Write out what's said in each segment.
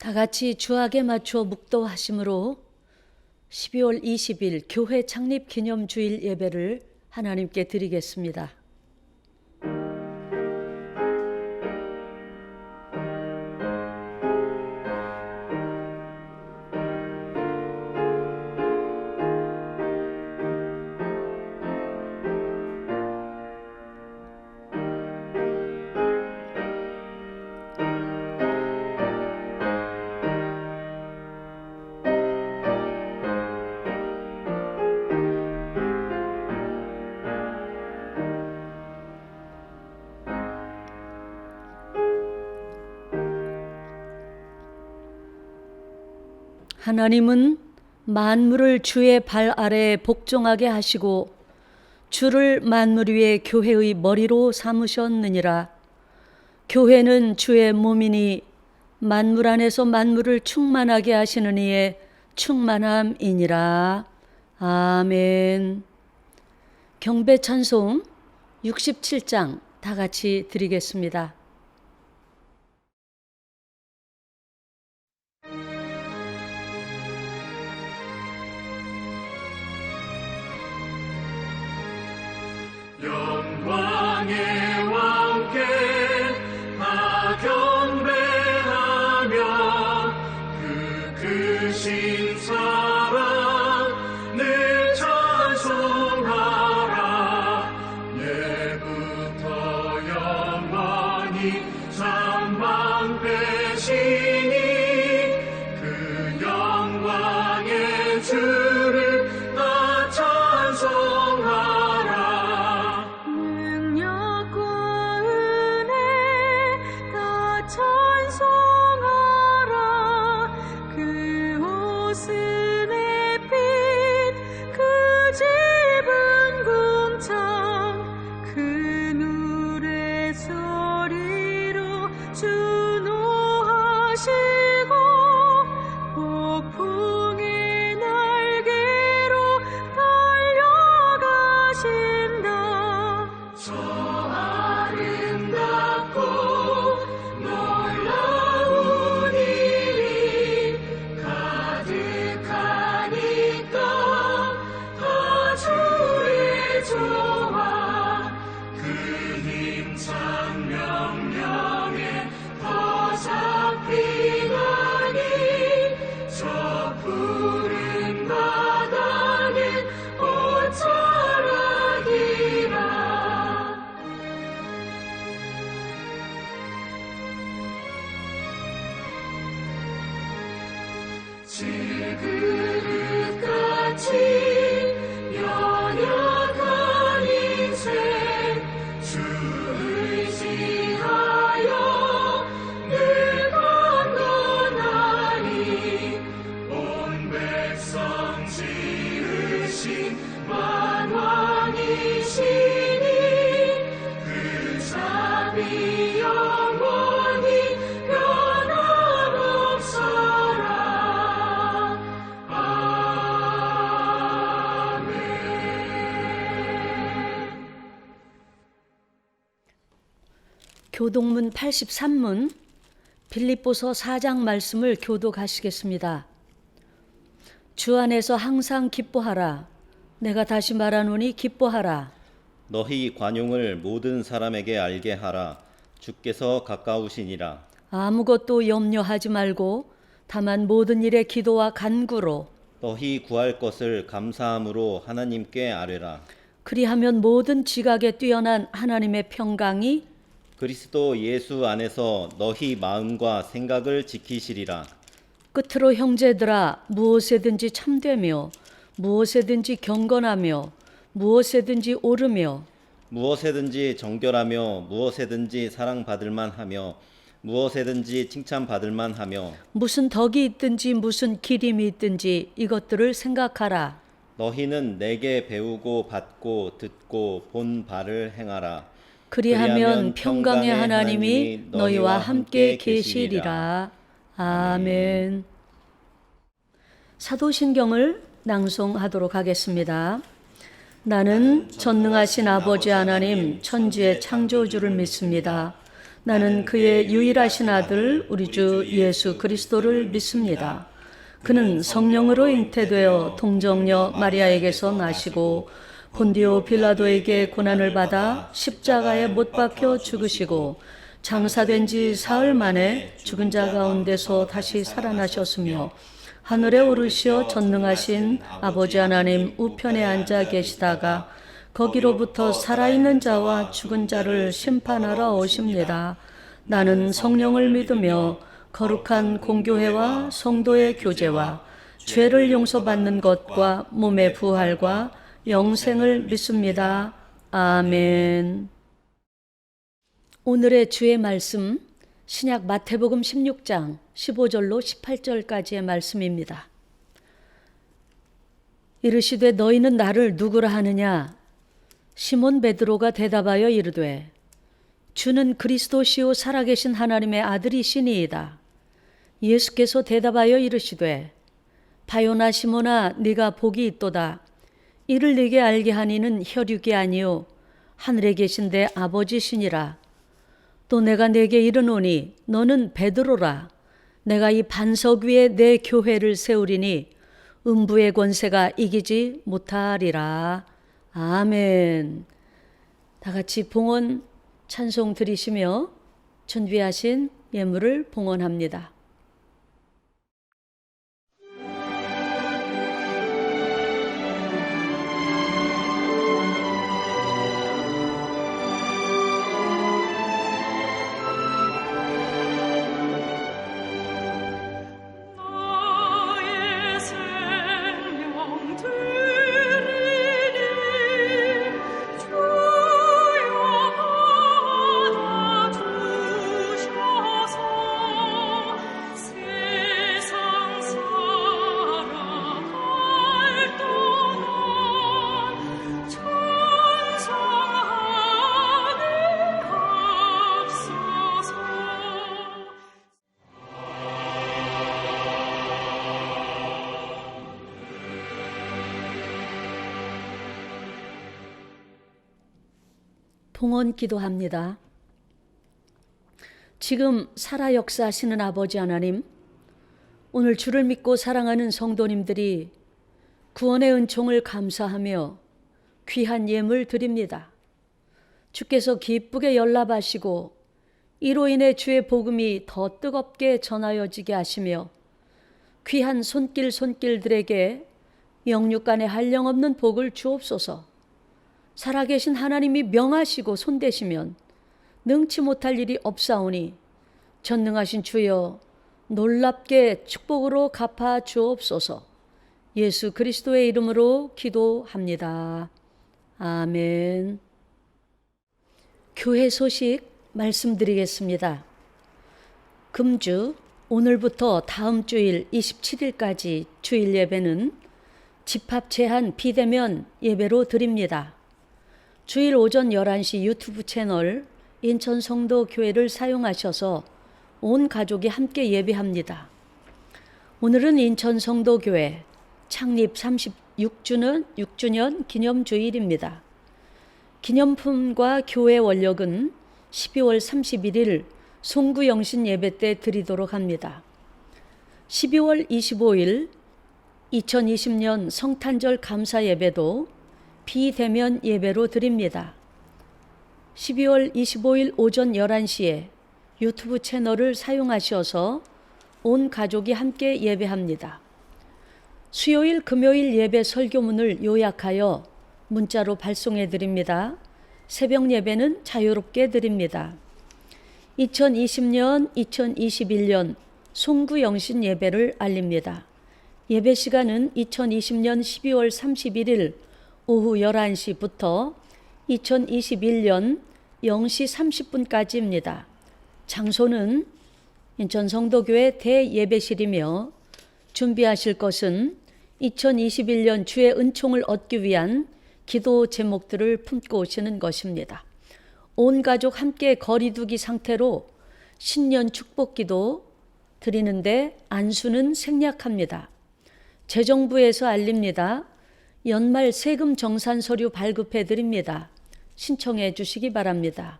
다 같이 주악에 맞춰 묵도하심으로 12월 20일 교회 창립 기념 주일 예배를 하나님께 드리겠습니다. 하나님은 만물을 주의 발 아래 복종하게 하시고 주를 만물 위에 교회의 머리로 삼으셨느니라. 교회는 주의 몸이니 만물 안에서 만물을 충만하게 하시는 이의 충만함이니라. 아멘. 경배 찬송 67장 다 같이 드리겠습니다. 영광의 왕께 다 경배하며 그 크신 사랑 늘 찬송하라. 예부터 영원히 전방되시니 그 영광의 주를 다 찬송하라. 질그릇같이 연약한 인생 주 의지하여 늘 강건하니 온 백성 지으신 만왕이시니 그 자비 영원히 변함없어라. 교독문 83문 빌립보서 4장 말씀을 교독하시겠습니다. 주 안에서 항상 기뻐하라. 내가 다시 말하노니 기뻐하라. 너희 관용을 모든 사람에게 알게 하라. 주께서 가까우시니라. 아무것도 염려하지 말고 다만 모든 일에 기도와 간구로 너희 구할 것을 감사함으로 하나님께 아뢰라. 그리하면 모든 지각에 뛰어난 하나님의 평강이 그리스도 예수 안에서 너희 마음과 생각을 지키시리라. 끝으로 형제들아 무엇에든지 참되며 무엇에든지 경건하며 무엇에든지 옳으며 무엇에든지 정결하며 무엇에든지 사랑받을 만하며 무엇에든지 칭찬받을 만하며 무슨 덕이 있든지 무슨 기림이 있든지 이것들을 생각하라. 너희는 내게 배우고 받고 듣고 본 바를 행하라. 그리하면 평강의 하나님이 너희와 함께 계시리라. 아멘. 사도신경을 낭송하도록 하겠습니다. 나는 전능하신 아버지 하나님 천지의 창조주를 믿습니다. 나는 그의 유일하신 아들 우리 주 예수 그리스도를 믿습니다. 그는 성령으로 잉태되어 동정녀 마리아에게서 나시고 본디오 빌라도에게 고난을 받아 십자가에 못 박혀 죽으시고 장사된 지 사흘 만에 죽은 자 가운데서 다시 살아나셨으며 하늘에 오르시어 전능하신 아버지 하나님 우편에 앉아 계시다가 거기로부터 살아있는 자와 죽은 자를 심판하러 오십니다. 나는 성령을 믿으며 거룩한 공교회와 성도의 교제와 죄를 용서받는 것과 몸의 부활과 영생을 믿습니다. 아멘. 오늘의 주의 말씀 신약 마태복음 16장 15절로 18절까지의 말씀입니다. 이르시되 너희는 나를 누구라 하느냐? 시몬 베드로가 대답하여 이르되 주는 그리스도시요 살아계신 하나님의 아들이시니이다. 예수께서 대답하여 이르시되 바요나 시몬아 네가 복이 있도다. 이를 네게 알게 하니는 혈육이 아니요 하늘에 계신 내 아버지시니라. 또 내가 네게 이르노니 너는 베드로라. 내가 이 반석 위에 내 교회를 세우리니 음부의 권세가 이기지 못하리라. 아멘. 다 같이 봉헌 찬송 드리시며 준비하신 예물을 봉헌합니다. 나의 생명 드리니 주여 받아주셔서 세상 살아갈 동안 천상 안에 앞서서 봉헌 기도합니다. 지금 살아 역사하시는 아버지 하나님, 오늘 주를 믿고 사랑하는 성도님들이 구원의 은총을 감사하며 귀한 예물 드립니다. 주께서 기쁘게 연락하시고 이로 인해 주의 복음이 더 뜨겁게 전하여지게 하시며 귀한 손길들에게 영육간에 한량없는 복을 주옵소서. 살아계신 하나님이 명하시고 손대시면 능치 못할 일이 없사오니 전능하신 주여 놀랍게 축복으로 갚아 주옵소서. 예수 그리스도의 이름으로 기도합니다. 아멘. 교회 소식 말씀드리겠습니다. 금주 오늘부터 다음 주일 27일까지 주일 예배는 집합 제한 비대면 예배로 드립니다. 주일 오전 11시 유튜브 채널 인천 성도교회를 사용하셔서 온 가족이 함께 예배합니다. 오늘은 인천 성도교회 창립 36주년 기념주일입니다. 기념품과 교회 원력은 12월 31일 송구영신 예배 때 드리도록 합니다. 12월 25일 2020년 성탄절 감사 예배도 비대면 예배로 드립니다. 12월 25일 오전 11시에 유튜브 채널을 사용하셔서 온 가족이 함께 예배합니다. 수요일, 금요일 예배 설교문을 요약하여 문자로 발송해 드립니다. 새벽 예배는 자유롭게 드립니다. 2020년, 2021년 송구영신 예배를 알립니다. 예배 시간은 2020년 12월 31일 오후 11시부터 2021년 0시 30분까지입니다. 장소는 인천 성도교회 대예배실이며 준비하실 것은 2021년 주의 은총을 얻기 위한 기도 제목들을 품고 오시는 것입니다. 온 가족 함께 거리두기 상태로 신년 축복기도 드리는데 안수는 생략합니다. 재정부에서 알립니다. 연말 세금 정산 서류 발급해 드립니다. 신청해 주시기 바랍니다.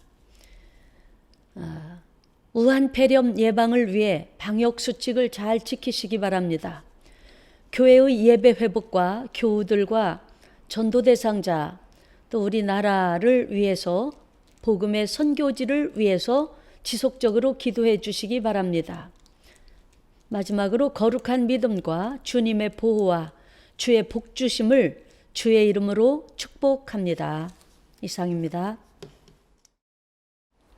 우한 폐렴 예방을 위해 방역 수칙을 잘 지키시기 바랍니다. 교회의 예배 회복과 교우들과 전도 대상자 또 우리나라를 위해서 복음의 선교지를 위해서 지속적으로 기도해 주시기 바랍니다. 마지막으로 거룩한 믿음과 주님의 보호와 주의 복주심을 주의 이름으로 축복합니다. 이상입니다.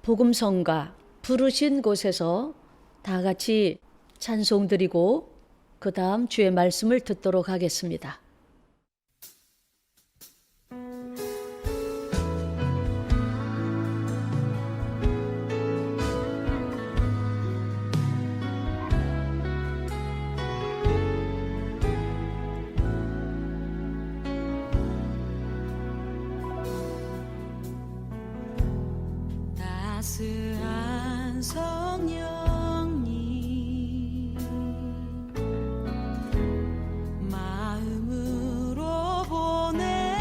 복음성가 부르신 곳에서 다 같이 찬송 드리고 그 다음 주의 말씀을 듣도록 하겠습니다. 따스한 성령님 마음으로 보내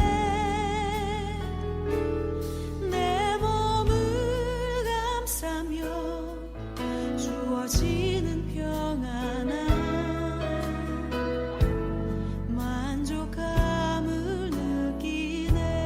내 몸을 감싸며 주어지는 평안한 만족감을 느끼네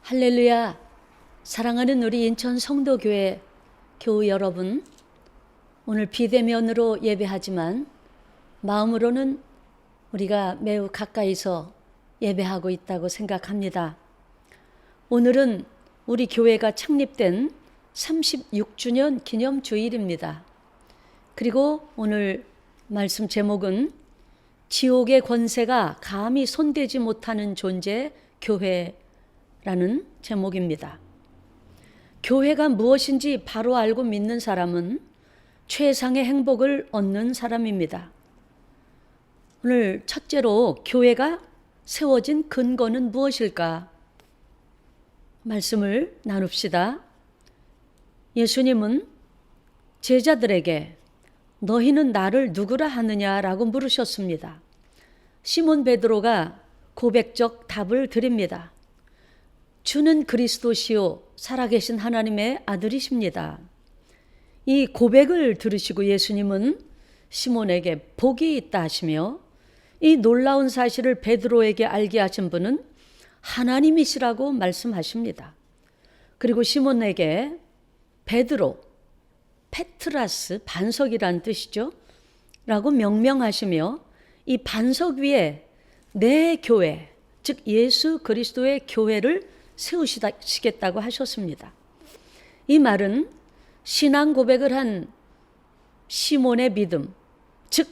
할렐루야. 사랑하는 우리 인천 성도교회 교우 여러분, 오늘 비대면으로 예배하지만 마음으로는 우리가 매우 가까이서 예배하고 있다고 생각합니다. 오늘은 우리 교회가 창립된 36주년 기념 주일입니다. 그리고 오늘 말씀 제목은 지옥의 권세가 감히 손대지 못하는 존재 교회라는 제목입니다. 교회가 무엇인지 바로 알고 믿는 사람은 최상의 행복을 얻는 사람입니다. 오늘 첫째로 교회가 세워진 근거는 무엇일까? 말씀을 나눕시다. 예수님은 제자들에게 너희는 나를 누구라 하느냐라고 물으셨습니다. 시몬 베드로가 고백적 답을 드립니다. 주는 그리스도시요 살아계신 하나님의 아들이십니다. 이 고백을 들으시고 예수님은 시몬에게 복이 있다 하시며 이 놀라운 사실을 베드로에게 알게 하신 분은 하나님이시라고 말씀하십니다. 그리고 시몬에게 베드로, 페트라스, 반석이란 뜻이죠. 라고 명명하시며 이 반석 위에 내 교회, 즉 예수 그리스도의 교회를 세우시겠다고 하셨습니다. 이 말은 신앙 고백을 한 시몬의 믿음, 즉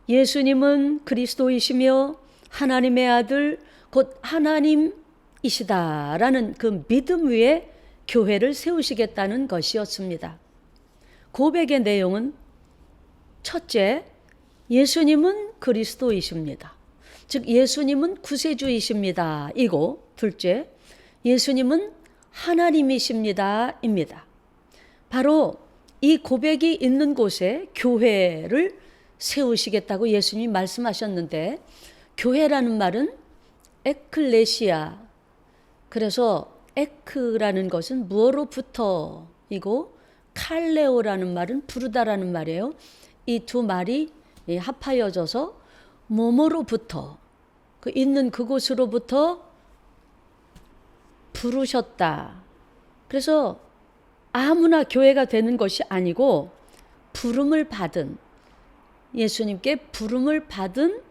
예수님은 그리스도이시며 하나님의 아들 곧 하나님이시다라는 그 믿음 위에 교회를 세우시겠다는 것이었습니다. 고백의 내용은 첫째, 예수님은 그리스도이십니다. 즉 예수님은 구세주이십니다. 이고 둘째, 예수님은 하나님이십니다. 입니다. 바로 이 고백이 있는 곳에 교회를 세우시겠다고 예수님이 말씀하셨는데, 교회라는 말은 에클레시아, 그래서 에크라는 것은 무어로부터 이고 칼레오라는 말은 부르다라는 말이에요. 이 두 말이 합하여져서 뭐뭐로부터, 그 있는 그곳으로부터 부르셨다. 그래서 아무나 교회가 되는 것이 아니고 부름을 받은, 예수님께 부름을 받은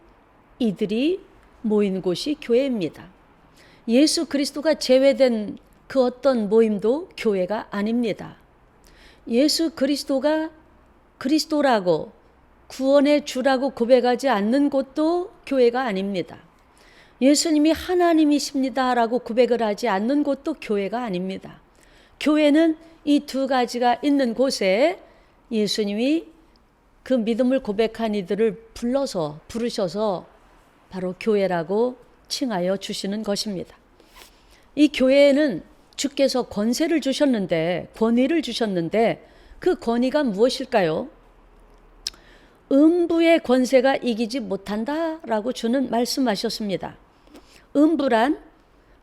이들이 모인 곳이 교회입니다. 예수 그리스도가 제외된 그 어떤 모임도 교회가 아닙니다. 예수 그리스도가 그리스도라고 구원의 주라고 고백하지 않는 곳도 교회가 아닙니다. 예수님이 하나님이십니다라고 고백을 하지 않는 곳도 교회가 아닙니다. 교회는 이 두 가지가 있는 곳에 예수님이 그 믿음을 고백한 이들을 부르셔서 바로 교회라고 칭하여 주시는 것입니다. 이 교회에는 주께서 권세를 주셨는데, 권위를 주셨는데 그 권위가 무엇일까요? 음부의 권세가 이기지 못한다라고 주는 말씀하셨습니다. 음부란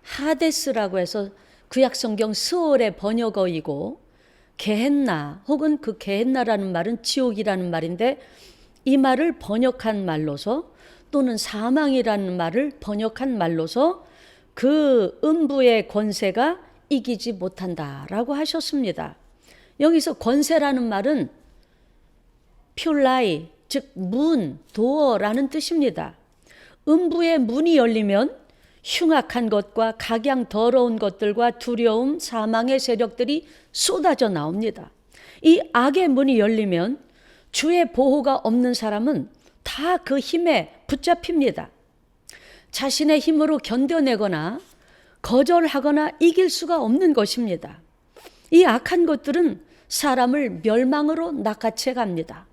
하데스라고 해서 구약성경 스올의 번역어이고, 게헨나 혹은 그 게헨나라는 말은 지옥이라는 말인데, 이 말을 번역한 말로서 또는 사망이라는 말을 번역한 말로서 그 음부의 권세가 이기지 못한다라고 하셨습니다. 여기서 권세라는 말은 퓰라이, 즉 문, 도어라는 뜻입니다. 음부의 문이 열리면 흉악한 것과 각양 더러운 것들과 두려움, 사망의 세력들이 쏟아져 나옵니다. 이 악의 문이 열리면 주의 보호가 없는 사람은 다 그 힘에 붙잡힙니다. 자신의 힘으로 견뎌내거나 거절하거나 이길 수가 없는 것입니다. 이 악한 것들은 사람을 멸망으로 낚아채 갑니다.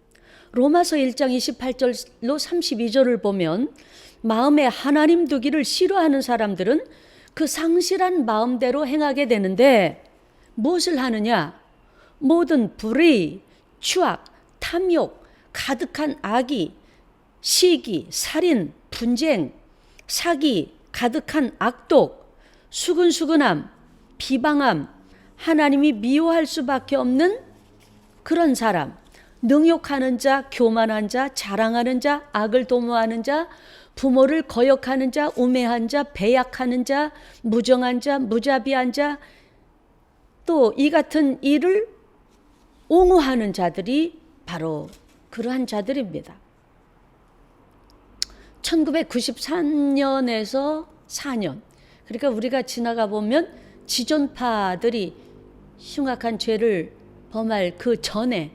로마서 1장 28절로 32절을 보면 마음에 하나님 두기를 싫어하는 사람들은 그 상실한 마음대로 행하게 되는데 무엇을 하느냐? 모든 불의, 추악, 탐욕, 가득한 악의, 시기, 살인, 분쟁, 사기, 가득한 악독, 수근수근함, 비방함, 하나님이 미워할 수밖에 없는 그런 사람, 능욕하는 자, 교만한 자, 자랑하는 자, 악을 도모하는 자, 부모를 거역하는 자, 우매한 자, 배약하는 자, 무정한 자, 무자비한 자, 또 이 같은 일을 옹호하는 자들이 바로 그러한 자들입니다. 1993년에서 4년, 그러니까 우리가 지나가 보면 지존파들이 흉악한 죄를 범할 그 전에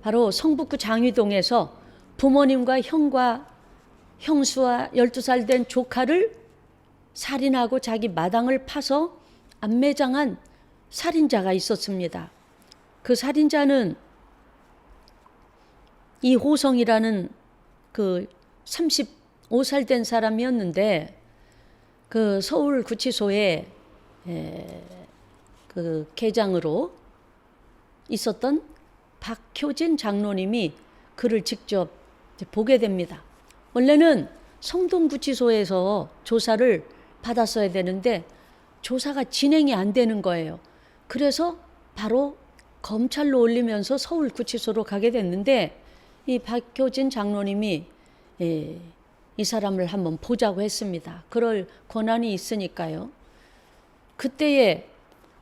바로 성북구 장위동에서 부모님과 형과 형수와 12살 된 조카를 살인하고 자기 마당을 파서 안매장한 살인자가 있었습니다. 그 살인자는 이호성이라는 그 35살 된 사람이었는데 그 서울구치소에 그 계장으로 있었던 박효진 장로님이 그를 직접 보게 됩니다. 원래는 성동구치소에서 조사를 받았어야 되는데 조사가 진행이 안 되는 거예요. 그래서 바로 검찰로 올리면서 서울구치소로 가게 됐는데 이 박효진 장로님이 이 사람을 한번 보자고 했습니다. 그럴 권한이 있으니까요. 그때에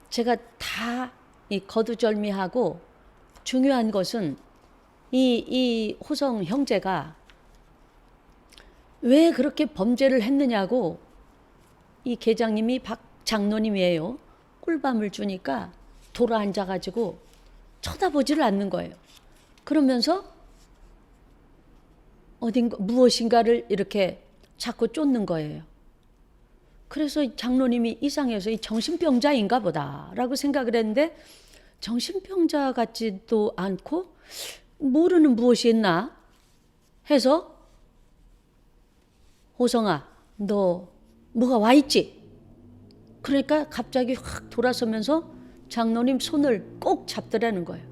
제가 다 이 거두절미하고 중요한 것은 이 호성 형제가 왜 그렇게 범죄를 했느냐고 이 계장님이 박 장로님이에요. 꿀밤을 주니까 돌아 앉아가지고 쳐다보지를 않는 거예요. 그러면서 어딘가 무엇인가를 이렇게 자꾸 쫓는 거예요. 그래서 장로님이 이상해서 이 정신병자인가 보다라고 생각을 했는데 정신병자 같지도 않고 모르는 무엇이 있나 해서 호성아 너 뭐가 와 있지? 그러니까 갑자기 확 돌아서면서 장로님 손을 꼭 잡더라는 거예요.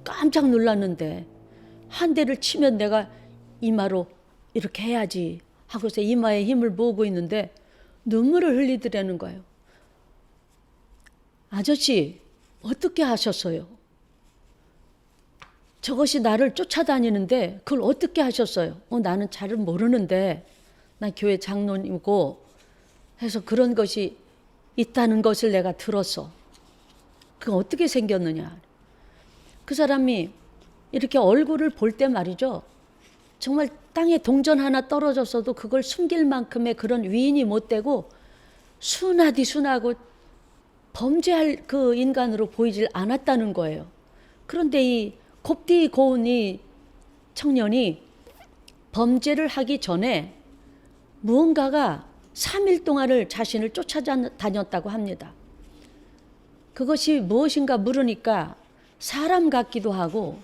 깜짝 놀랐는데 한 대를 치면 내가 이마로 이렇게 해야지 하고서 이마에 힘을 모으고 있는데 눈물을 흘리더라는 거예요. 아저씨 어떻게 하셨어요? 저것이 나를 쫓아다니는데 그걸 어떻게 하셨어요? 나는 잘은 모르는데 나 교회 장로님이고 해서 그런 것이 있다는 것을 내가 들었어. 그게 어떻게 생겼느냐. 그 사람이 이렇게 얼굴을 볼 때 말이죠. 정말 땅에 동전 하나 떨어졌어도 그걸 숨길 만큼의 그런 위인이 못 되고 순하디 순하고 범죄할 그 인간으로 보이질 않았다는 거예요. 그런데 이 곱디 고운 이 청년이 범죄를 하기 전에 무언가가 3일 동안을 자신을 쫓아다녔다고 합니다. 그것이 무엇인가 물으니까 사람 같기도 하고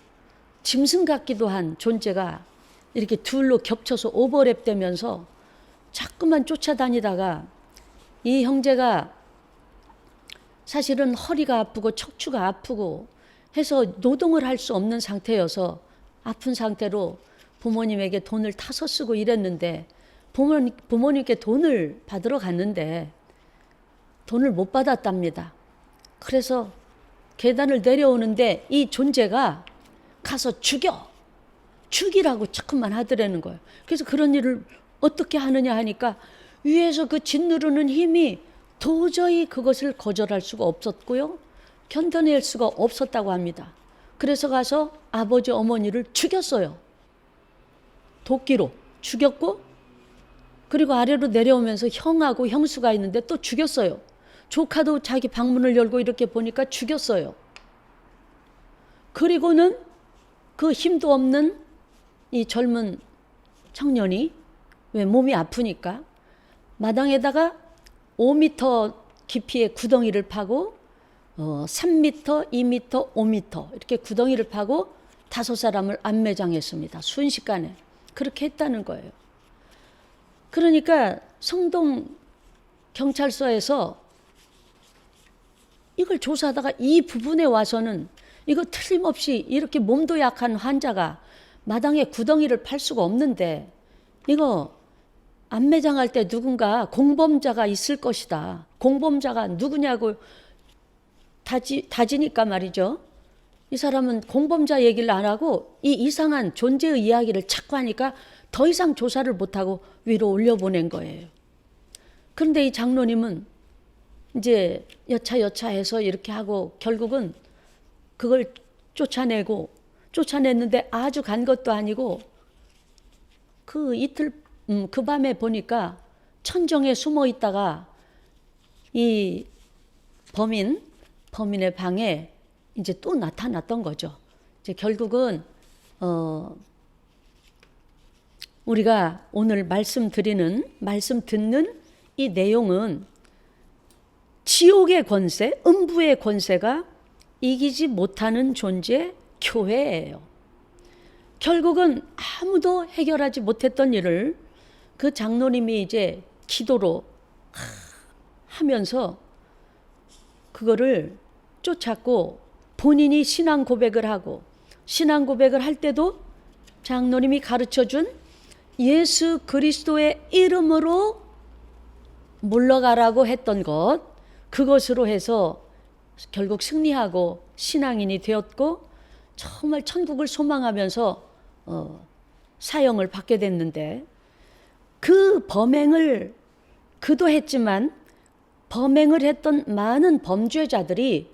짐승 같기도 한 존재가 이렇게 둘로 겹쳐서 오버랩 되면서 자꾸만 쫓아다니다가 이 형제가 사실은 허리가 아프고 척추가 아프고 해서 노동을 할 수 없는 상태여서 아픈 상태로 부모님에게 돈을 타서 쓰고 이랬는데 부모님께 돈을 받으러 갔는데 돈을 못 받았답니다. 그래서 계단을 내려오는데 이 존재가 가서 죽이라고 자꾸만 하더라는 거예요. 그래서 그런 일을 어떻게 하느냐 하니까 위에서 그 짓누르는 힘이 도저히 그것을 거절할 수가 없었고요. 견뎌낼 수가 없었다고 합니다. 그래서 가서 아버지 어머니를 죽였어요. 도끼로 죽였고 그리고 아래로 내려오면서 형하고 형수가 있는데 또 죽였어요. 조카도 자기 방문을 열고 이렇게 보니까 죽였어요. 그리고는 그 힘도 없는 이 젊은 청년이 왜 몸이 아프니까 마당에다가 5m 깊이의 구덩이를 파고 3m, 2m, 5m 이렇게 구덩이를 파고 5사람을 안매장했습니다. 순식간에. 그렇게 했다는 거예요. 그러니까 성동 경찰서에서 이걸 조사하다가 이 부분에 와서는 이거 틀림없이 이렇게 몸도 약한 환자가 마당에 구덩이를 팔 수가 없는데 이거 안매장할 때 누군가 공범자가 있을 것이다. 공범자가 누구냐고 다지니까 말이죠. 이 사람은 공범자 얘기를 안 하고 이 이상한 존재의 이야기를 자꾸 하니까 더 이상 조사를 못하고 위로 올려보낸 거예요. 그런데 이 장로님은 이제 여차여차해서 이렇게 하고 결국은 그걸 쫓아냈는데 아주 간 것도 아니고 그 밤에 보니까 천정에 숨어 있다가 이 범인의 방에 이제 또 나타났던 거죠. 이제 결국은 우리가 오늘 말씀 듣는 이 내용은 지옥의 권세, 음부의 권세가 이기지 못하는 존재 교회예요. 결국은 아무도 해결하지 못했던 일을 그 장로님이 이제 기도로 하면서 그거를 쫓았고 본인이 신앙 고백을 하고 신앙 고백을 할 때도 장로님이 가르쳐준 예수 그리스도의 이름으로 물러가라고 했던 그것으로 해서 결국 승리하고 신앙인이 되었고 정말 천국을 소망하면서 사형을 받게 됐는데 그 범행을 그도 했지만 범행을 했던 많은 범죄자들이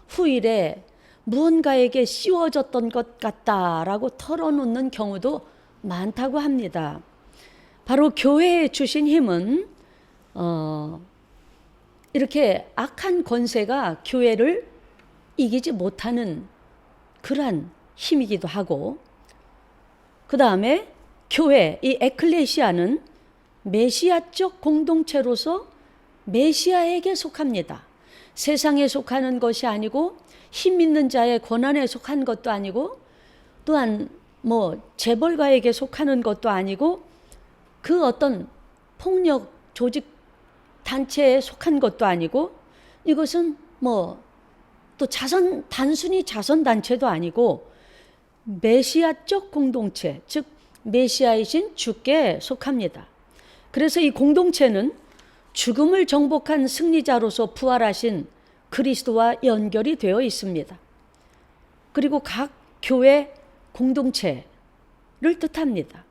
후일에 무언가에게 씌워졌던 것 같다라고 털어놓는 경우도 많다고 합니다. 바로 교회에 주신 힘은 이렇게 악한 권세가 교회를 이기지 못하는 그러한 힘이기도 하고, 그 다음에 교회, 이 에클레시아는 메시아적 공동체로서 메시아에게 속합니다. 세상에 속하는 것이 아니고 힘 있는 자의 권한에 속한 것도 아니고 또한 재벌가에게 속하는 것도 아니고 그 어떤 폭력 조직 단체에 속한 것도 아니고 이것은 또 단순히 자선 단체도 아니고 메시아적 공동체, 즉 메시아이신 주께 속합니다. 그래서 이 공동체는 죽음을 정복한 승리자로서 부활하신 그리스도와 연결이 되어 있습니다. 그리고 각 교회 공동체를 뜻합니다.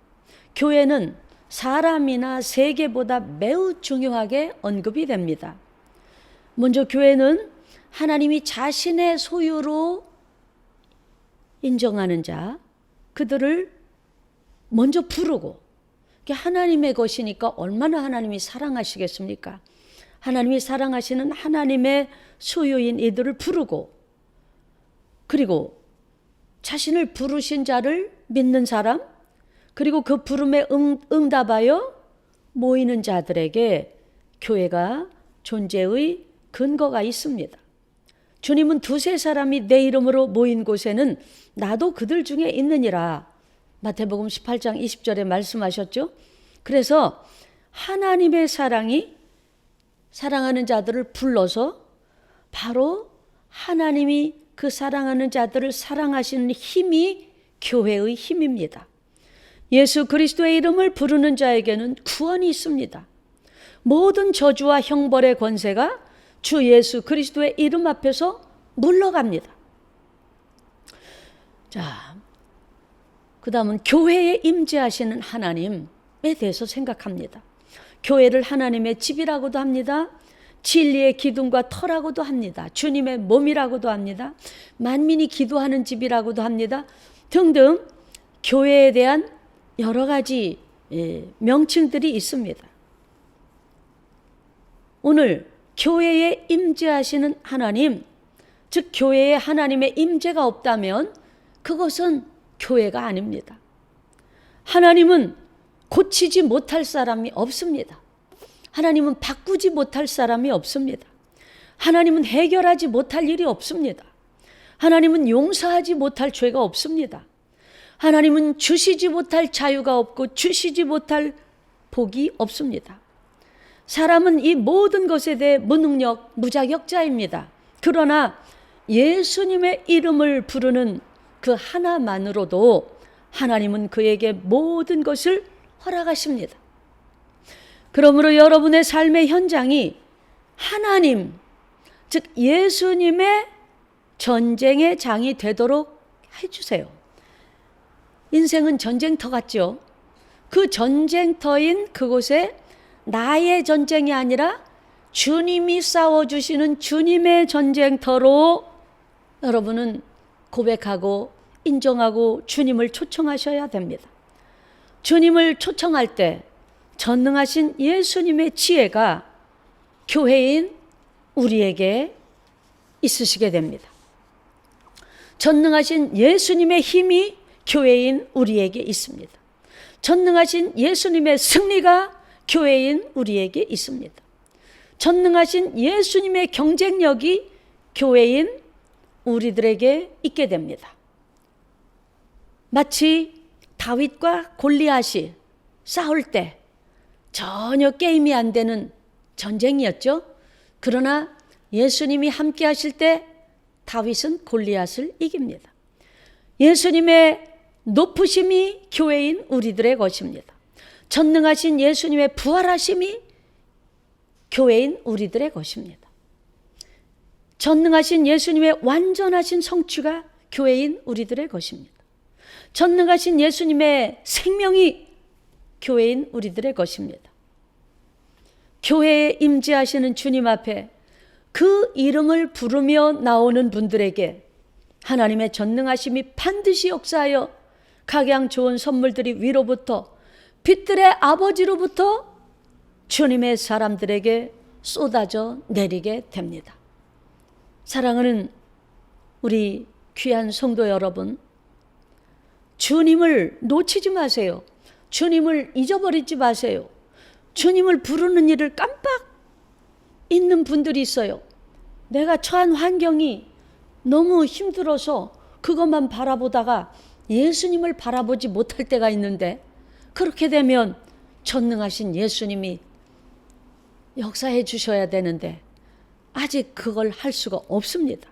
교회는 사람이나 세계보다 매우 중요하게 언급이 됩니다. 먼저 교회는 하나님이 자신의 소유로 인정하는 자, 그들을 먼저 부르고, 하나님의 것이니까 얼마나 하나님이 사랑하시겠습니까? 하나님이 사랑하시는 하나님의 소유인 이들을 부르고, 그리고 자신을 부르신 자를 믿는 사람, 그리고 그 부름에 응답하여 모이는 자들에게 교회가 존재의 근거가 있습니다. 주님은 두세 사람이 내 이름으로 모인 곳에는 나도 그들 중에 있느니라. 마태복음 18장 20절에 말씀하셨죠. 그래서 하나님의 사랑이 사랑하는 자들을 불러서 바로 하나님이 그 사랑하는 자들을 사랑하시는 힘이 교회의 힘입니다. 예수 그리스도의 이름을 부르는 자에게는 구원이 있습니다. 모든 저주와 형벌의 권세가 주 예수 그리스도의 이름 앞에서 물러갑니다. 자, 그 다음은 교회에 임재하시는 하나님에 대해서 생각합니다. 교회를 하나님의 집이라고도 합니다. 진리의 기둥과 터라고도 합니다. 주님의 몸이라고도 합니다. 만민이 기도하는 집이라고도 합니다. 등등 교회에 대한 여러 가지 명칭들이 있습니다. 오늘 교회에 임재하시는 하나님, 즉 교회에 하나님의 임재가 없다면 그것은 교회가 아닙니다. 하나님은 고치지 못할 사람이 없습니다. 하나님은 바꾸지 못할 사람이 없습니다. 하나님은 해결하지 못할 일이 없습니다. 하나님은 용서하지 못할 죄가 없습니다. 하나님은 주시지 못할 자유가 없고 주시지 못할 복이 없습니다. 사람은 이 모든 것에 대해 무능력, 무자격자입니다. 그러나 예수님의 이름을 부르는 그 하나만으로도 하나님은 그에게 모든 것을 허락하십니다. 그러므로 여러분의 삶의 현장이 하나님, 즉 예수님의 전쟁의 장이 되도록 해주세요. 인생은 전쟁터 같죠. 그 전쟁터인 그곳에 나의 전쟁이 아니라 주님이 싸워주시는 주님의 전쟁터로 여러분은 고백하고 인정하고 주님을 초청하셔야 됩니다. 주님을 초청할 때 전능하신 예수님의 지혜가 교회인 우리에게 있으시게 됩니다. 전능하신 예수님의 힘이 교회인 우리에게 있습니다. 전능하신 예수님의 승리가 교회인 우리에게 있습니다. 전능하신 예수님의 경쟁력이 교회인 우리들에게 있게 됩니다. 마치 다윗과 골리앗이 싸울 때 전혀 게임이 안 되는 전쟁이었죠. 그러나 예수님이 함께 하실 때 다윗은 골리앗을 이깁니다. 예수님의 높으심이 교회인 우리들의 것입니다. 전능하신 예수님의 부활하심이 교회인 우리들의 것입니다. 전능하신 예수님의 완전하신 성취가 교회인 우리들의 것입니다. 전능하신 예수님의 생명이 교회인 우리들의 것입니다. 교회에 임재하시는 주님 앞에 그 이름을 부르며 나오는 분들에게 하나님의 전능하심이 반드시 역사하여 각양 좋은 선물들이 위로부터 빛들의 아버지로부터 주님의 사람들에게 쏟아져 내리게 됩니다. 사랑하는 우리 귀한 성도 여러분, 주님을 놓치지 마세요. 주님을 잊어버리지 마세요. 주님을 부르는 일을 깜빡 잊는 분들이 있어요. 내가 처한 환경이 너무 힘들어서 그것만 바라보다가 예수님을 바라보지 못할 때가 있는데, 그렇게 되면 전능하신 예수님이 역사해 주셔야 되는데 아직 그걸 할 수가 없습니다.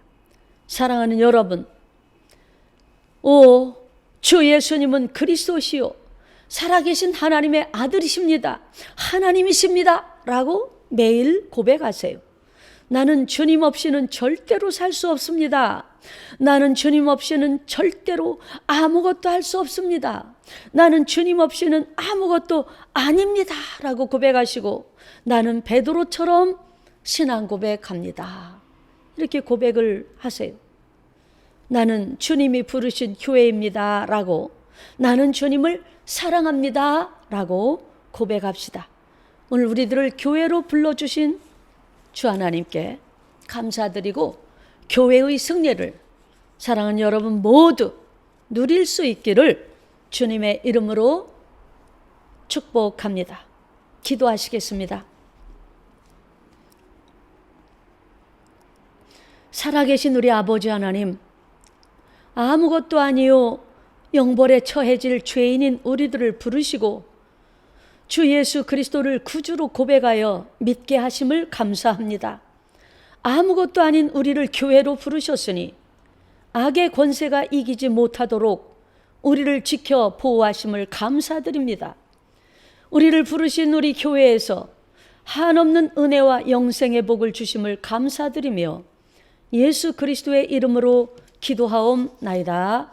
사랑하는 여러분, 주 예수님은 그리스도시요 살아계신 하나님의 아들이십니다. 하나님이십니다. 라고 매일 고백하세요. 나는 주님 없이는 절대로 살 수 없습니다. 나는 주님 없이는 절대로 아무것도 할 수 없습니다. 나는 주님 없이는 아무것도 아닙니다. 라고 고백하시고, 나는 베드로처럼 신앙 고백합니다. 이렇게 고백을 하세요. 나는 주님이 부르신 교회입니다. 라고, 나는 주님을 사랑합니다. 라고 고백합시다. 오늘 우리들을 교회로 불러주신 주 하나님께 감사드리고 교회의 승리를 사랑하는 여러분 모두 누릴 수 있기를 주님의 이름으로 축복합니다. 기도하시겠습니다. 살아계신 우리 아버지 하나님, 아무것도 아니요 영벌에 처해질 죄인인 우리들을 부르시고 주 예수 그리스도를 구주로 고백하여 믿게 하심을 감사합니다. 아무것도 아닌 우리를 교회로 부르셨으니 악의 권세가 이기지 못하도록 우리를 지켜 보호하심을 감사드립니다. 우리를 부르신 우리 교회에서 한없는 은혜와 영생의 복을 주심을 감사드리며 예수 그리스도의 이름으로 기도하옵나이다.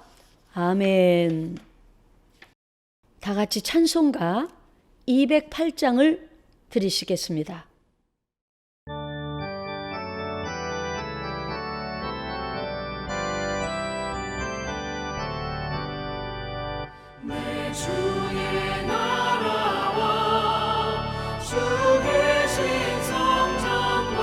아멘. 다 같이 찬송가 208장을 드리시겠습니다. 내 주의 나라와 주 계신 성전과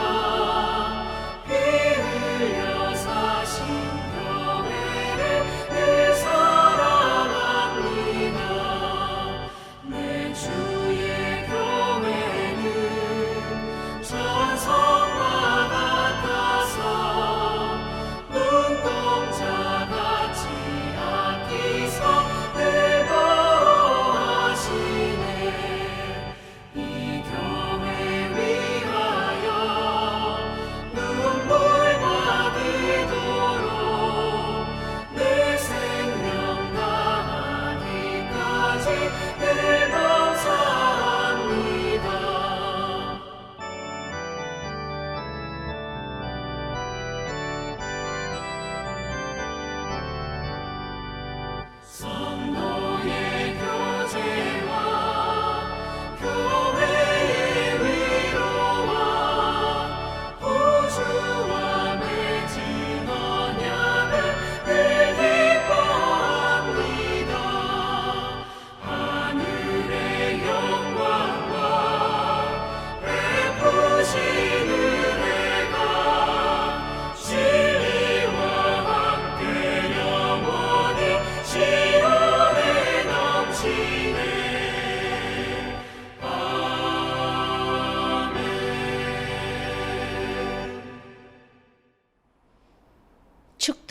피 흘려 사신 교회를 늘 사랑합니다. 내 주의 교회는 전성과 같아서 눈동자 같이 아끼서 늘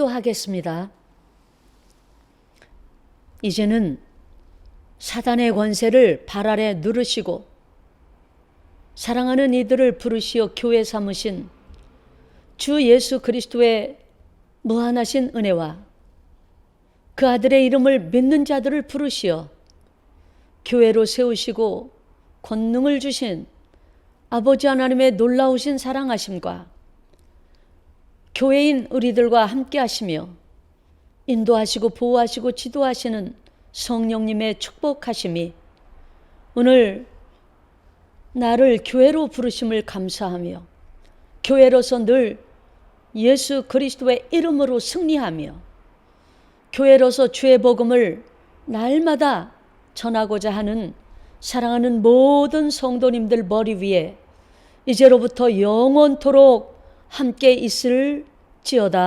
기도하겠습니다. 이제는 사단의 권세를 발 아래 누르시고 사랑하는 이들을 부르시어 교회 삼으신 주 예수 그리스도의 무한하신 은혜와 그 아들의 이름을 믿는 자들을 부르시어 교회로 세우시고 권능을 주신 아버지 하나님의 놀라우신 사랑하심과 교회인 우리들과 함께 하시며 인도하시고 보호하시고 지도하시는 성령님의 축복하심이 오늘 나를 교회로 부르심을 감사하며 교회로서 늘 예수 그리스도의 이름으로 승리하며 교회로서 주의 복음을 날마다 전하고자 하는 사랑하는 모든 성도님들 머리 위에 이제로부터 영원토록 함께 있을지어다.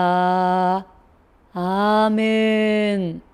아멘.